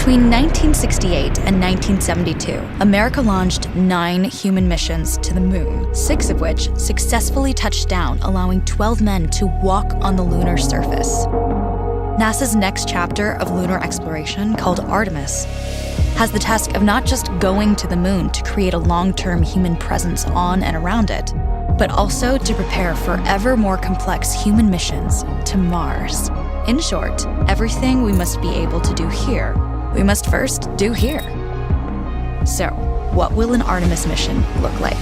Between 1968 and 1972, America launched 9 human missions to the moon, 6 of which successfully touched down, allowing 12 men to walk on the lunar surface. NASA's next chapter of lunar exploration, called Artemis, has the task of not just going to the moon to create a long-term human presence on and around it, but also to prepare for ever more complex human missions to Mars. In short, everything we must be able to do here, we must first do here. So, what will an Artemis mission look like?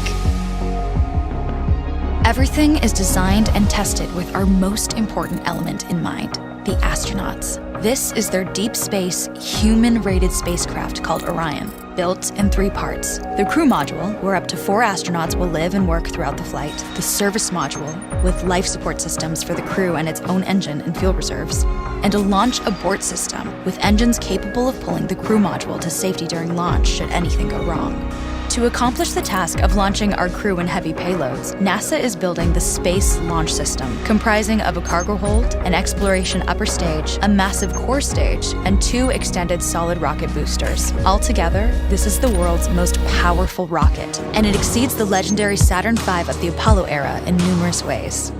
Everything is designed and tested with our most important element in mind: the astronauts. This is their deep space, human-rated spacecraft called Orion, built in 3 parts. The crew module, where up to 4 astronauts will live and work throughout the flight. The service module, with life support systems for the crew and its own engine and fuel reserves. And a launch abort system, with engines capable of pulling the crew module to safety during launch should anything go wrong. To accomplish the task of launching our crew and heavy payloads, NASA is building the Space Launch System, comprising of a cargo hold, an exploration upper stage, a massive core stage, and 2 extended solid rocket boosters. Altogether, this is the world's most powerful rocket, and it exceeds the legendary Saturn V of the Apollo era in numerous ways.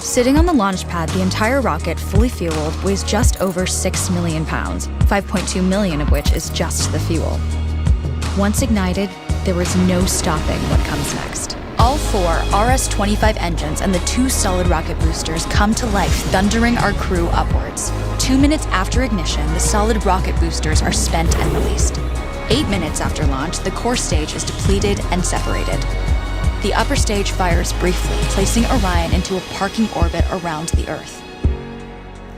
Sitting on the launch pad, the entire rocket, fully fueled, weighs just over 6 million pounds, 5.2 million of which is just the fuel. Once ignited, there is no stopping what comes next. All 4 RS-25 engines and the 2 solid rocket boosters come to life, thundering our crew upwards. 2 minutes after ignition, the solid rocket boosters are spent and released. 8 minutes after launch, the core stage is depleted and separated. The upper stage fires briefly, placing Orion into a parking orbit around the Earth.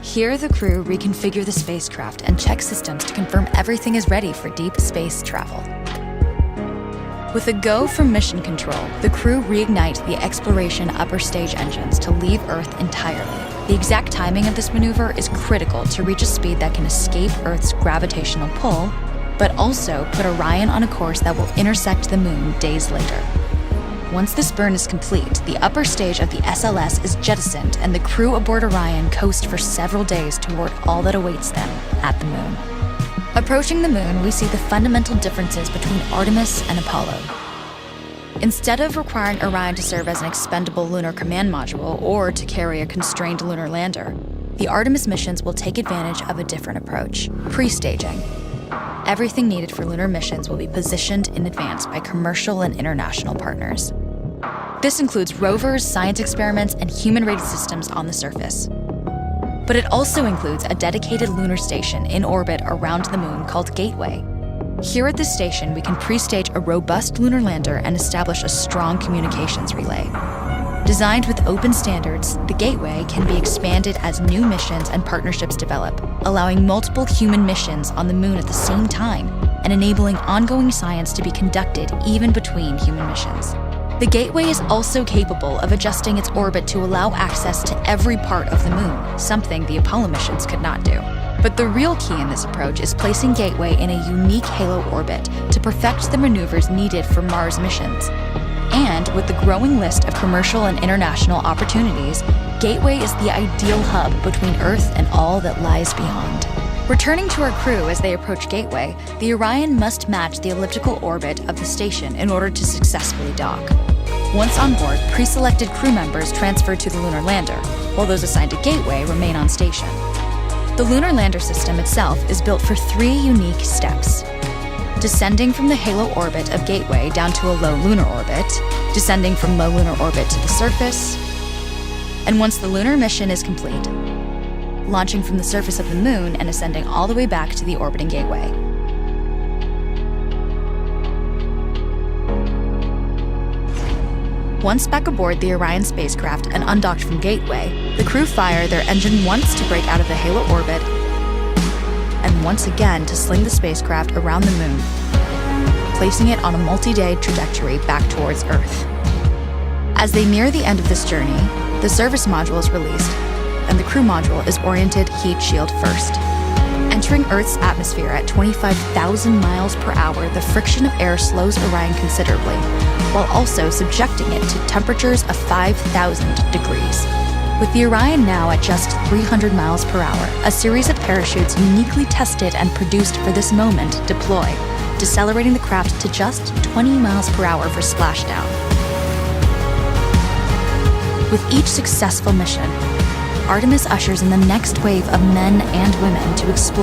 Here, the crew reconfigure the spacecraft and check systems to confirm everything is ready for deep space travel. With a go from mission control, the crew reignite the exploration upper stage engines to leave Earth entirely. The exact timing of this maneuver is critical to reach a speed that can escape Earth's gravitational pull, but also put Orion on a course that will intersect the moon days later. Once this burn is complete, the upper stage of the SLS is jettisoned and the crew aboard Orion coast for several days toward all that awaits them at the moon. Approaching the moon, we see the fundamental differences between Artemis and Apollo. Instead of requiring Orion to serve as an expendable lunar command module or to carry a constrained lunar lander, the Artemis missions will take advantage of a different approach: pre-staging. Everything needed for lunar missions will be positioned in advance by commercial and international partners. This includes rovers, science experiments, and human-rated systems on the surface. But it also includes a dedicated lunar station in orbit around the moon called Gateway. Here at this station, we can pre-stage a robust lunar lander and establish a strong communications relay. Designed with open standards, the Gateway can be expanded as new missions and partnerships develop, allowing multiple human missions on the moon at the same time and enabling ongoing science to be conducted even between human missions. The Gateway is also capable of adjusting its orbit to allow access to every part of the moon, something the Apollo missions could not do. But the real key in this approach is placing Gateway in a unique halo orbit to perfect the maneuvers needed for Mars missions. And with the growing list of commercial and international opportunities, Gateway is the ideal hub between Earth and all that lies beyond. Returning to our crew as they approach Gateway, the Orion must match the elliptical orbit of the station in order to successfully dock. Once on board, pre-selected crew members transfer to the lunar lander, while those assigned to Gateway remain on station. The lunar lander system itself is built for 3 unique steps: descending from the halo orbit of Gateway down to a low lunar orbit, descending from low lunar orbit to the surface, and once the lunar mission is complete, launching from the surface of the moon and ascending all the way back to the orbiting Gateway. Once back aboard the Orion spacecraft and undocked from Gateway, the crew fire their engine once to break out of the halo orbit, and once again to sling the spacecraft around the moon, placing it on a multi-day trajectory back towards Earth. As they near the end of this journey, the service module is released, and the crew module is oriented heat shield first. Entering Earth's atmosphere at 25,000 miles per hour, the friction of air slows Orion considerably, while also subjecting it to temperatures of 5,000 degrees. With the Orion now at just 300 miles per hour, a series of parachutes uniquely tested and produced for this moment deploy, decelerating the craft to just 20 miles per hour for splashdown. With each successful mission, Artemis ushers in the next wave of men and women to explore